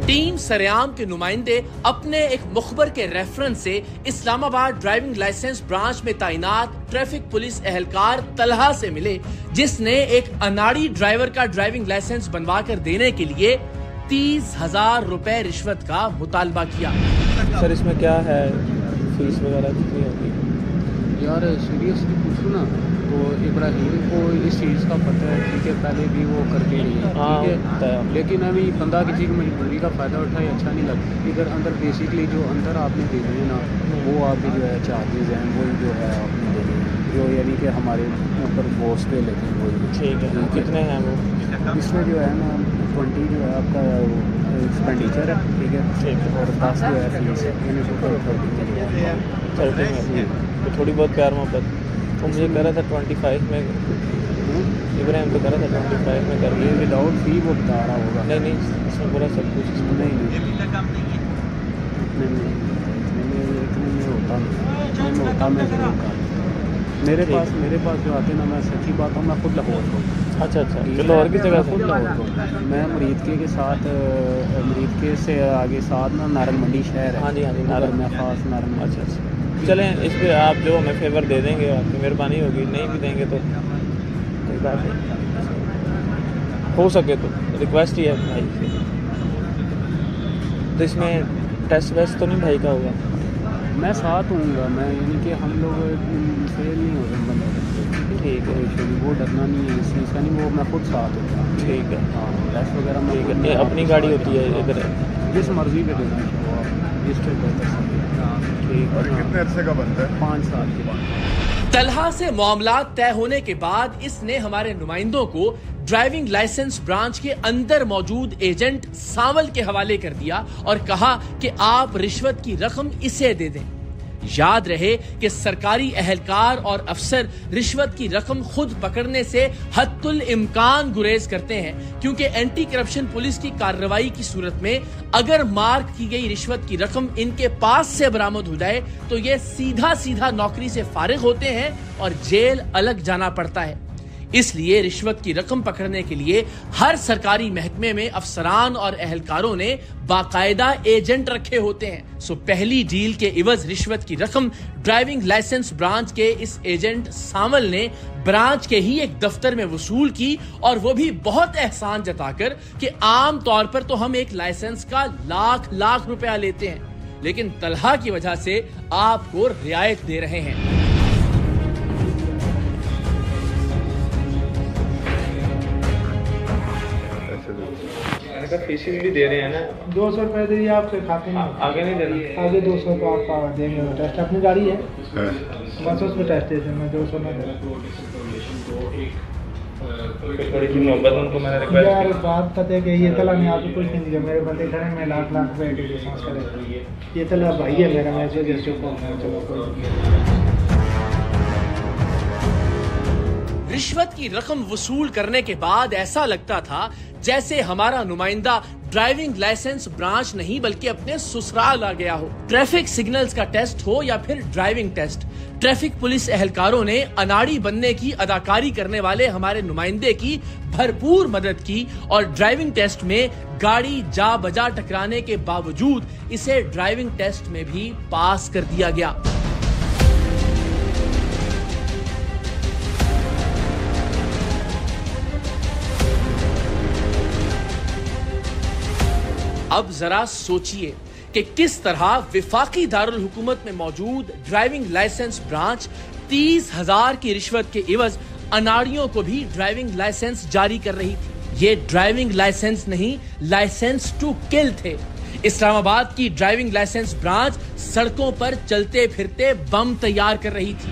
Team सरेआम के नुमाइंदे अपने एक मुखबर के रेफरेंस से इस्लामाबाद ड्राइविंग लाइसेंस ब्रांच में तैनात ट्रैफिक पुलिस एहलकार तलहा से मिले, जिसने एक अनाड़ी ड्राइवर का ड्राइविंग लाइसेंस बनवा कर देने के लिए 30,000 रुपए रिश्वत का मुतालबा किया। सर इसमें क्या है, फीस वगैरह कितनी होगी? यार सीरियसली पूछूँ ना तो इब्राहिम को इस चीज़ का पता है, ठीक है, पहले भी वो करते रही है, ठीक है, लेकिन अभी बंदा किसी की मजबूरी का फ़ायदा उठाए अच्छा नहीं लगता। इधर अंदर बेसिकली जो अंदर आपने दे दिए ना, वो आपके जो है चार्जेस हैं वही जो है आपने दे दिए, जो यानी कि हमारे ऊपर बॉस पे लेते हैं वही। ठीक है, कितने हैं वो? इसमें जो है ना 20 जो है आपका एक्सपेंडिचर है, ठीक है, और 10 जो है फीस है, यानी टोटल 30 है। तो थोड़ी बहुत प्यार मोहब्बत तो मुझे कह रहा था 25 में, इब्राहिम तो कह रहा था 25 में कर लिए विदाउट फी वो बता रहा होगा। नहीं इसमें पूरा सब कुछ नहीं होता मैं जरूर कर। मेरे पास जो आते ना, मैं सच्ची बात हूँ, मैं खुद लाहौर को। अच्छा चलो और की जगह खुद लाहौर को मैं मरीद के साथ मरीद के से आगे साथ ना नारंग मंडी शहर है। हाँ जी नारंग में खास नारंग। अच्छा चलें, इस पर आप जो हमें फेवर दे देंगे आपकी मेहरबानी होगी, नहीं भी देंगे तो कोई बात नहीं, हो सके तो रिक्वेस्ट ही है भाई से। तो इसमें टेस्ट वेस्ट तो नहीं भाई का होगा? मैं साथ हूँगा, मैं यानी कि हम लोग फेल नहीं हो रहे बंदा। ठीक है, वो डरना नहीं है इस चीज़ का, नहीं वो मैं खुद साथ हूँ। ठीक है, हाँ टेस्ट वगैरह में अपनी गाड़ी होती है इधर, जिस मर्जी पे देना रजिस्टर कर सकते। और कितने अरसे का बनता है? 5 साल के बाद। तलहा से मामला तय होने के बाद इसने हमारे नुमाइंदों को ड्राइविंग लाइसेंस ब्रांच के अंदर मौजूद एजेंट सावल के हवाले कर दिया और कहा कि आप रिश्वत की रकम इसे दे दें। याद रहे कि सरकारी एहलकार और अफसर रिश्वत की रकम खुद पकड़ने से हत्तुल इम्कान गुरेज करते हैं, क्योंकि एंटी करप्शन पुलिस की कार्रवाई की सूरत में अगर मार्क की गई रिश्वत की रकम इनके पास से बरामद हो जाए तो ये सीधा नौकरी से फारिग होते हैं और जेल अलग जाना पड़ता है। इसलिए रिश्वत की रकम पकड़ने के लिए हर सरकारी महकमे में अफसरान और एहलकारों ने बाकायदा एजेंट रखे होते हैं। सो पहली डील के इवज रिश्वत की रकम ड्राइविंग लाइसेंस ब्रांच के इस एजेंट सामल ने ब्रांच के ही एक दफ्तर में वसूल की, और वो भी बहुत एहसान जताकर कि आम तौर पर तो हम एक लाइसेंस का लाख रुपया लेते हैं, लेकिन तलहा की वजह से आपको रियायत दे रहे हैं। फीस भी दे रहे हैं ना? 200 रुपये दीजिए, आपके खाते में आगे नहीं देना? आगे 200 तो आपका देंगे। टेस्ट अपनी गाड़ी है, बस उस पर टेस्ट देते हैं, मैं 200 ना देना। थोड़ी सी मोहब्बत उनको मैंने रिक्वेस्ट यार बात पता है कि ये तला नहीं, आपको कुछ नहीं दिया, मेरे बंदे खड़े मैं लाख रुपए की डिस्काउंट करें, ये तला भाई है मेरा, मैं जैसे चलो। रिश्वत की रकम वसूल करने के बाद ऐसा लगता था जैसे हमारा नुमाइंदा ड्राइविंग लाइसेंस ब्रांच नहीं बल्कि अपने ससुराल आ गया हो। ट्रैफिक सिग्नल्स का टेस्ट हो या फिर ड्राइविंग टेस्ट, ट्रैफिक पुलिस एहलकारों ने अनाड़ी बनने की अदाकारी करने वाले हमारे नुमाइंदे की भरपूर मदद की और ड्राइविंग टेस्ट में गाड़ी जा बजा टकराने के बावजूद इसे ड्राइविंग टेस्ट में भी पास कर दिया गया। अब जरा सोचिए कि किस तरह विफाकी दारुल हुकूमत में मौजूद ड्राइविंग लाइसेंस ब्रांच 30,000 की रिश्वत के इवज अनाड़ियों को भी ड्राइविंग लाइसेंस जारी कर रही थी। ये ड्राइविंग लाइसेंस नहीं, लाइसेंस टू किल थे। इस्लामाबाद की ड्राइविंग लाइसेंस ब्रांच सड़कों पर चलते फिरते बम तैयार कर रही थी।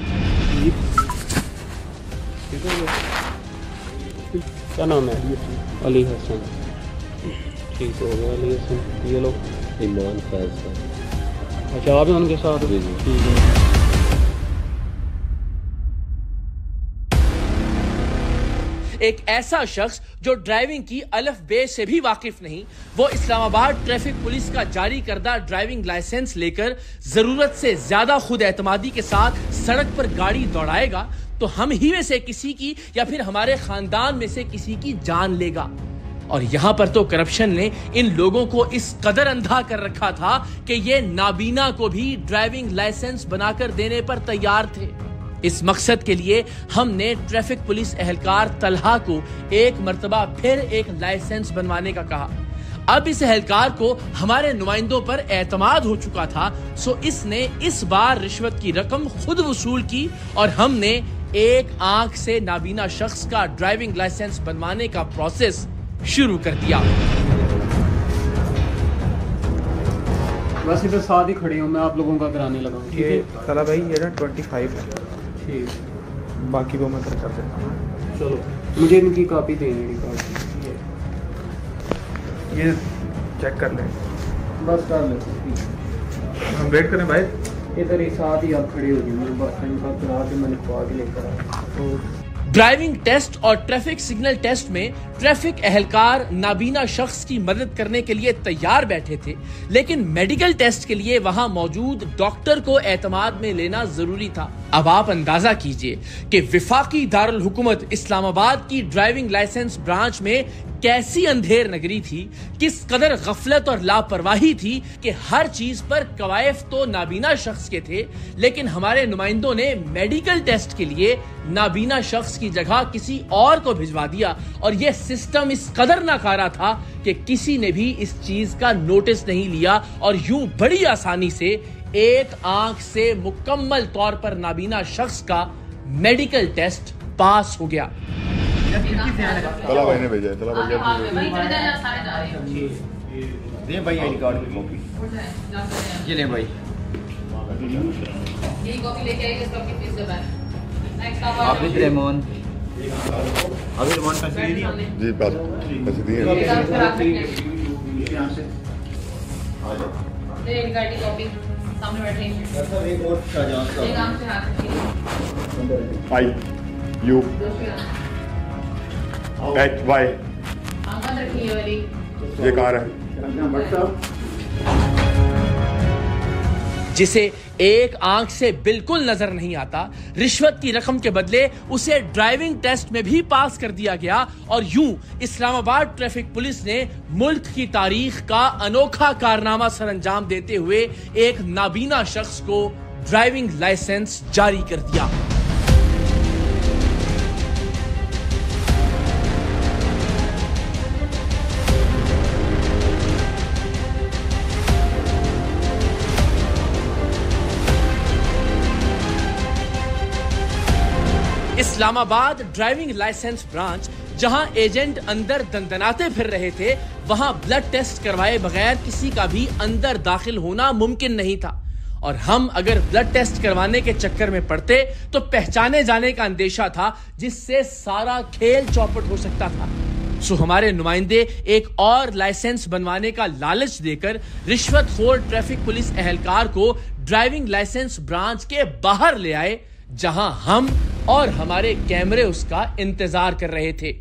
क्या नाम है? अली हसन। ठीक हो गया अली हसन। ये लोग ईमान फैज। अच्छा आप उनके साथ? जी। ठीक है। एक ऐसा शख्स जो ड्राइविंग की अलफ बे से भी वाकिफ नहीं, वो इस्लामाबाद ट्रैफिक पुलिस का जारी करदा ड्राइविंग लाइसेंस लेकर जरूरत से ज्यादा खुद एतमादी के साथ सड़क पर गाड़ी दौड़ाएगा तो हम ही में से किसी की या फिर हमारे खानदान में से किसी की जान लेगा। और यहां पर तो करप्शन ने इन लोगों को इस कदर अंधा कर रखा था कि ये नाबीना को भी ड्राइविंग लाइसेंस बनाकर देने पर तैयार थे। इस मकसद के लिए हमने ट्रैफिक पुलिस एहलकार तलहा को एक मर्तबा फिर एक लाइसेंस बनवाने का कहा। अब इस एहलकार को हमारे नुमाइंदों पर एतमाद हो चुका था, सो इसने इस बार रिश्वत की रकम खुद वसूल की और हमने एक आंख से नाबीना शख्स का ड्राइविंग लाइसेंस बनवाने का प्रोसेस शुरू कर दिया। बस इधर साथ ही खड़े हूँ, मैं आप लोगों का कराने लगा हूँ। ठीक है चला भाई, ये ना 25 है, ठीक, बाकी वो मैं कर देता हूँ। चलो मुझे इनकी कॉपी देंगे, कॉपी ये चेक कर लें, बस कर लेते। हम वेट करें भाई, इधर ही साथ ही आप खड़े हो गए, मैं बस इनका करा के मैं लिखवा के लेकर आया। ड्राइविंग टेस्ट और ट्रैफिक सिग्नल टेस्ट में ट्रैफिक एहलकार नाबीना शख्स की मदद करने के लिए तैयार बैठे थे, लेकिन मेडिकल टेस्ट के लिए वहां मौजूद डॉक्टर को एतमाद में लेना जरूरी था। अब आप अंदाजा कीजिए कि विफाकी दारुल हुकूमत इस्लामाबाद की ड्राइविंग लाइसेंस ब्रांच में कैसी अंधेर नगरी थी, किस कदर गफलत और लापरवाही थी कि हर चीज पर कवायफ तो नाबीना शख्स के थे, लेकिन हमारे नुमाइंदों ने मेडिकल टेस्ट के लिए नाबीना शख्स की जगह किसी और को भिजवा दिया और यह सिस्टम इस कदर नाकारा था कि किसी ने भी इस चीज का नोटिस नहीं लिया और यूं बड़ी आसानी से एक आंख से मुकम्मल तौर पर नाबीना शख्स का मेडिकल टेस्ट पास हो गया। तला भाई ने भेजा है, तला भैया दे भाई आईडी कार्ड की कॉपी ये ले भाई, ये कॉपी लेके आइए, इसका कितनी फीस देना है? आबिद रहमान पैसे दे दिए जी, बस पैसे दिए। दे आईडी कार्ड की कॉपी, सामने बैठे हैं। सर एक और शाहजहां एक साहब आम से हाथ रखिए, आई यू एच वाई, आंगन रखिए ये वाली। ये कार है जिसे एक आंख से बिल्कुल नजर नहीं आता, रिश्वत की रकम के बदले उसे ड्राइविंग टेस्ट में भी पास कर दिया गया और यूं इस्लामाबाद ट्रैफिक पुलिस ने मुल्क की तारीख का अनोखा कारनामा सरअंजाम देते हुए एक नाबीना शख्स को ड्राइविंग लाइसेंस जारी कर दिया। इस्लामाबाद ड्राइविंग लाइसेंस ब्रांच, जहां एजेंट अंदर दंदनाते फिर रहे थे, वहां ब्लड टेस्ट करवाए बगैर किसी का भी अंदर दाखिल होना मुमकिन नहीं था और हम अगर ब्लड टेस्ट करवाने के चक्कर में पड़ते तो पहचाने जाने का अंदेशा था, जिससे सारा खेल चौपट हो सकता था। सो हमारे नुमाइंदे एक और लाइसेंस बनवाने का लालच देकर रिश्वतखोर ट्रैफिक पुलिस एहलकार को ड्राइविंग लाइसेंस ब्रांच के बाहर ले आए, जहां हम और हमारे कैमरे उसका इंतजार कर रहे थे।